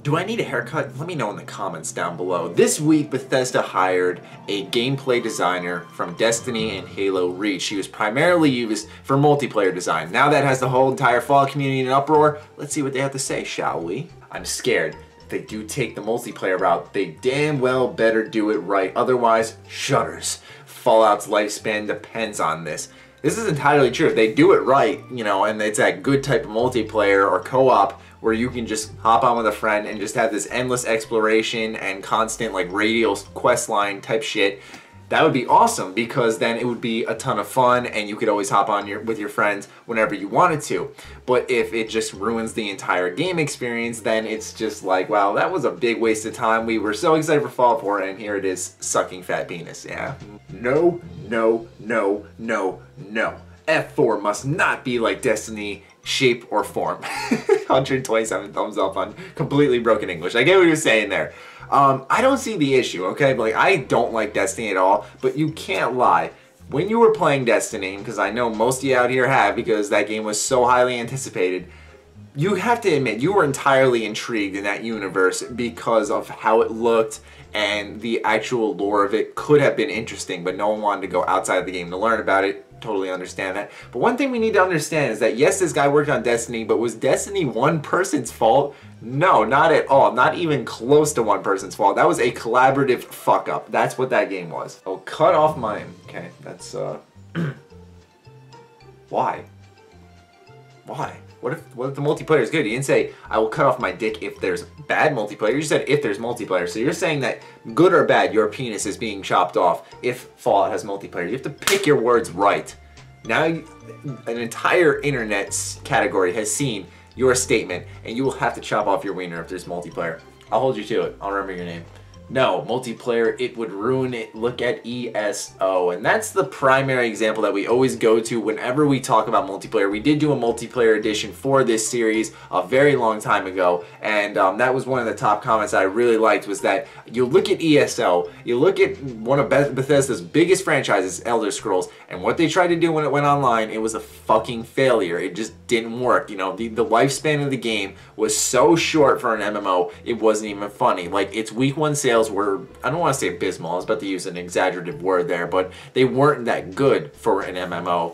Do I need a haircut? Let me know in the comments down below. This week, Bethesda hired a gameplay designer from Destiny and Halo Reach. She was primarily used for multiplayer design. Now that has the whole entire Fallout community in an uproar, let's see what they have to say, shall we? I'm scared. If they do take the multiplayer route, they damn well better do it right. Otherwise, shudders. Fallout's lifespan depends on this. This is entirely true. If they do it right, you know, and it's that good type of multiplayer or co-op where you can just hop on with a friend and just have this endless exploration and constant like radial quest line type shit, that would be awesome, because then it would be a ton of fun and you could always hop on with your friends whenever you wanted to. But if it just ruins the entire game experience, then it's just like, wow, that was a big waste of time. We were so excited for Fallout 4 and here it is sucking fat penis. Yeah. No, no, no, no, no. F4 must not be like Destiny, shape or form. 127 thumbs up on completely broken English. I get what you're saying there. I don't see the issue, okay? Like, I don't like Destiny at all, but you can't lie. When you were playing Destiny, because I know most of you out here have, because that game was so highly anticipated, you have to admit you were entirely intrigued in that universe because of how it looked, and the actual lore of it could have been interesting, but no one wanted to go outside of the game to learn about it. Totally understand that. But one thing we need to understand is that yes, this guy worked on Destiny, but was Destiny one person's fault? No, not at all. Not even close to one person's fault. That was a collaborative fuck up. That's what that game was. Oh, cut off mine. Okay, that's why? Why? What if the multiplayer is good? You didn't say, I will cut off my dick if there's bad multiplayer. You just said if there's multiplayer. So you're saying that good or bad, your penis is being chopped off if Fallout has multiplayer. You have to pick your words right. Now an entire internet category has seen your statement, and you will have to chop off your wiener if there's multiplayer. I'll hold you to it. I'll remember your name. No, multiplayer, it would ruin it. Look at ESO. And that's the primary example that we always go to whenever we talk about multiplayer. We did do a multiplayer edition for this series a very long time ago. And that was one of the top comments that I really liked, was that you look at ESO, you look at one of Bethesda's biggest franchises, Elder Scrolls, and what they tried to do when it went online, it was a fucking failure. It just didn't work. You know, the lifespan of the game was so short for an MMO, it wasn't even funny. Like, its week one sales were, I don't want to say abysmal, I was about to use an exaggerative word there, but they weren't that good for an MMO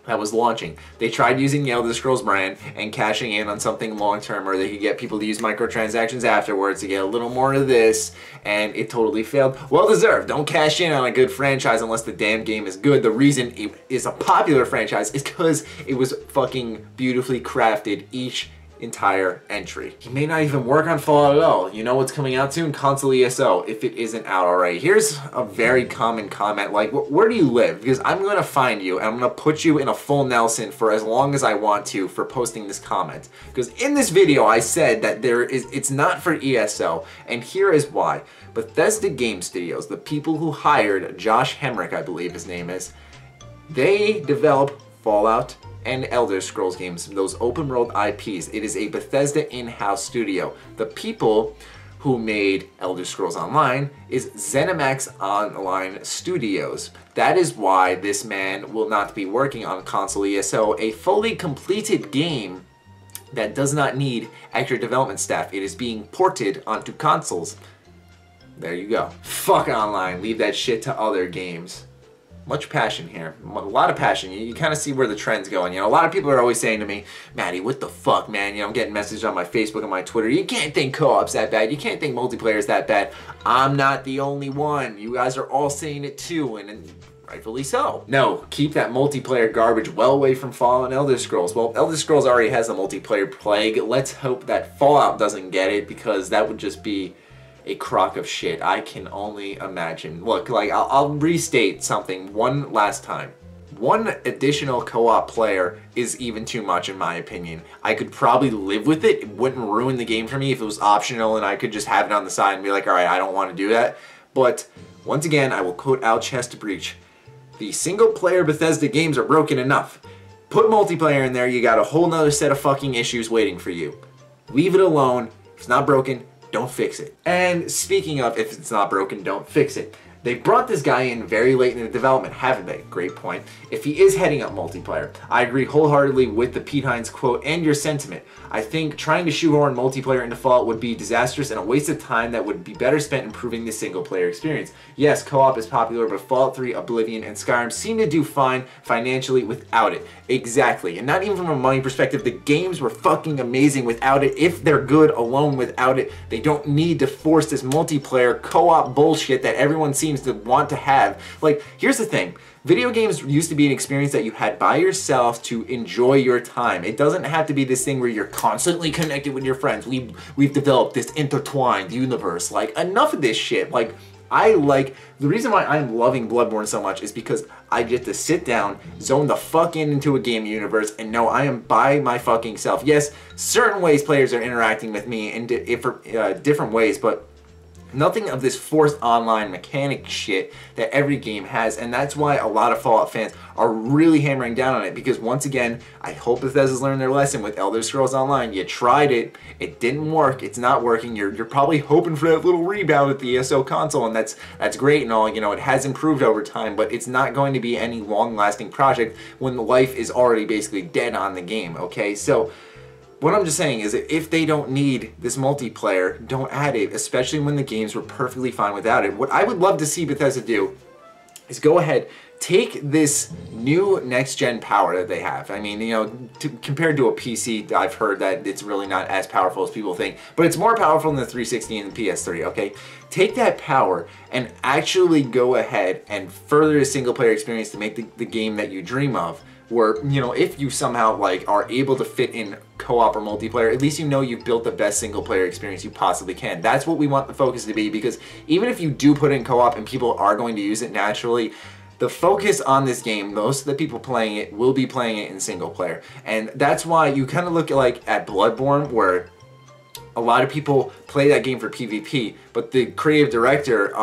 that was launching. They tried using the Elder Scrolls brand and cashing in on something long-term, or they could get people to use microtransactions afterwards to get a little more of this, and it totally failed. Well deserved. Don't cash in on a good franchise unless the damn game is good. The reason it is a popular franchise is because it was fucking beautifully crafted each entire entry. He may not even work on Fallout at all. You know what's coming out soon? Console ESO, if it isn't out already. Here's a very common comment, like, where do you live? Because I'm going to find you, and I'm going to put you in a full Nelson for as long as I want to for posting this comment. Because in this video, I said that it's not for ESO, and here is why. Bethesda Game Studios, the people who hired Josh Hemrick, I believe his name is, they develop Fallout and Elder Scrolls games, those open world IPs. It is a Bethesda in-house studio. The people who made Elder Scrolls Online is ZeniMax Online Studios. That is why this man will not be working on Console ESO, a fully completed game that does not need extra development staff. It is being ported onto consoles. There you go. Fuck Online, leave that shit to other games. Much passion here. A lot of passion. You kind of see where the trend's going. You know, a lot of people are always saying to me, Matty, what the fuck, man? You know, I'm getting messages on my Facebook and my Twitter. You can't think co-op's that bad. You can't think multiplayer's that bad. I'm not the only one. You guys are all saying it too, and rightfully so. No, keep that multiplayer garbage well away from Fallout and Elder Scrolls. Well, Elder Scrolls already has a multiplayer plague. Let's hope that Fallout doesn't get it, because that would just be a crock of shit. I can only imagine. Look, like, I'll restate something one last time. One additional co-op player is even too much in my opinion. I could probably live with it. It wouldn't ruin the game for me if it was optional and I could just have it on the side and be like, alright, I don't want to do that. But once again, I will quote Al Chesterbeach. The single player Bethesda games are broken enough. Put multiplayer in there, you got a whole nother set of fucking issues waiting for you. Leave it alone. If it's not broken, don't fix it. And speaking of if it's not broken, don't fix it. They brought this guy in very late in the development, haven't they? Great point. If he is heading up multiplayer, I agree wholeheartedly with the Pete Hines quote and your sentiment. I think trying to shoehorn multiplayer into Fallout would be disastrous and a waste of time that would be better spent improving the single player experience. Yes, co-op is popular, but Fallout 3, Oblivion, and Skyrim seem to do fine financially without it. Exactly, and not even from a money perspective, the games were fucking amazing without it. If they're good alone without it, they don't need to force this multiplayer co-op bullshit that everyone seems to want to have. Like, here's the thing. Video games used to be an experience that you had by yourself to enjoy your time. It doesn't have to be this thing where you're constantly connected with your friends. We've developed this intertwined universe. Like, enough of this shit. Like, the reason why I'm loving Bloodborne so much is because I get to sit down, zone the fuck into a game universe, and know I am by my fucking self. Yes, certain ways players are interacting with me in different ways, but nothing of this forced online mechanic shit that every game has, and that's why a lot of Fallout fans are really hammering down on it, because once again, I hope Bethesda's learned their lesson with Elder Scrolls Online. You tried it, it didn't work, it's not working, you're probably hoping for that little rebound at the ESO console, and that's great and all, you know, it has improved over time, but it's not going to be any long-lasting project when the life is already basically dead on the game, okay? So what I'm just saying is that if they don't need this multiplayer, don't add it, especially when the games were perfectly fine without it. What I would love to see Bethesda do is go ahead, take this new next-gen power that they have. I mean, you know, compared to a PC, I've heard that it's really not as powerful as people think, but it's more powerful than the 360 and the PS3, okay? Take that power and actually go ahead and further the single-player experience to make the game that you dream of, where, you know, if you somehow like are able to fit in co-op or multiplayer, at least you know you've built the best single player experience you possibly can. That's what we want the focus to be, because even if you do put in co-op and people are going to use it naturally, the focus on this game, most of the people playing it will be playing it in single player. And that's why you kind of look at Bloodborne, where a lot of people play that game for PvP, but the creative director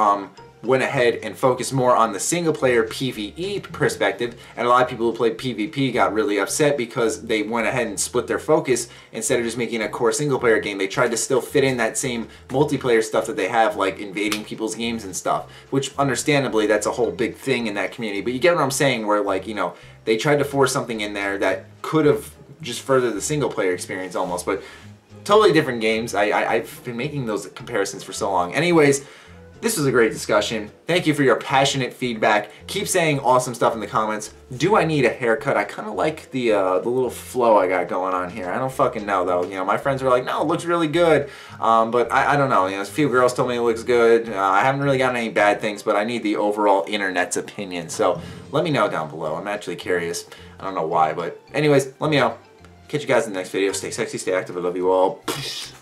went ahead and focused more on the single player PvE perspective, and a lot of people who played PvP got really upset because they went ahead and split their focus. Instead of just making a core single player game, they tried to still fit in that same multiplayer stuff that they have, like invading people's games and stuff, which understandably that's a whole big thing in that community. But you get what I'm saying, where, like, you know, they tried to force something in there that could have just furthered the single player experience almost, but totally different games. I've been making those comparisons for so long. Anyways, this was a great discussion. Thank you for your passionate feedback. Keep saying awesome stuff in the comments. Do I need a haircut? I kind of like the little flow I got going on here. I don't fucking know though. You know, my friends were like, no, it looks really good. But I don't know. You know, a few girls told me it looks good. I haven't really gotten any bad things, but I need the overall internet's opinion. So let me know down below. I'm actually curious. I don't know why, but anyways, let me know. Catch you guys in the next video. Stay sexy, stay active. I love you all. Peace.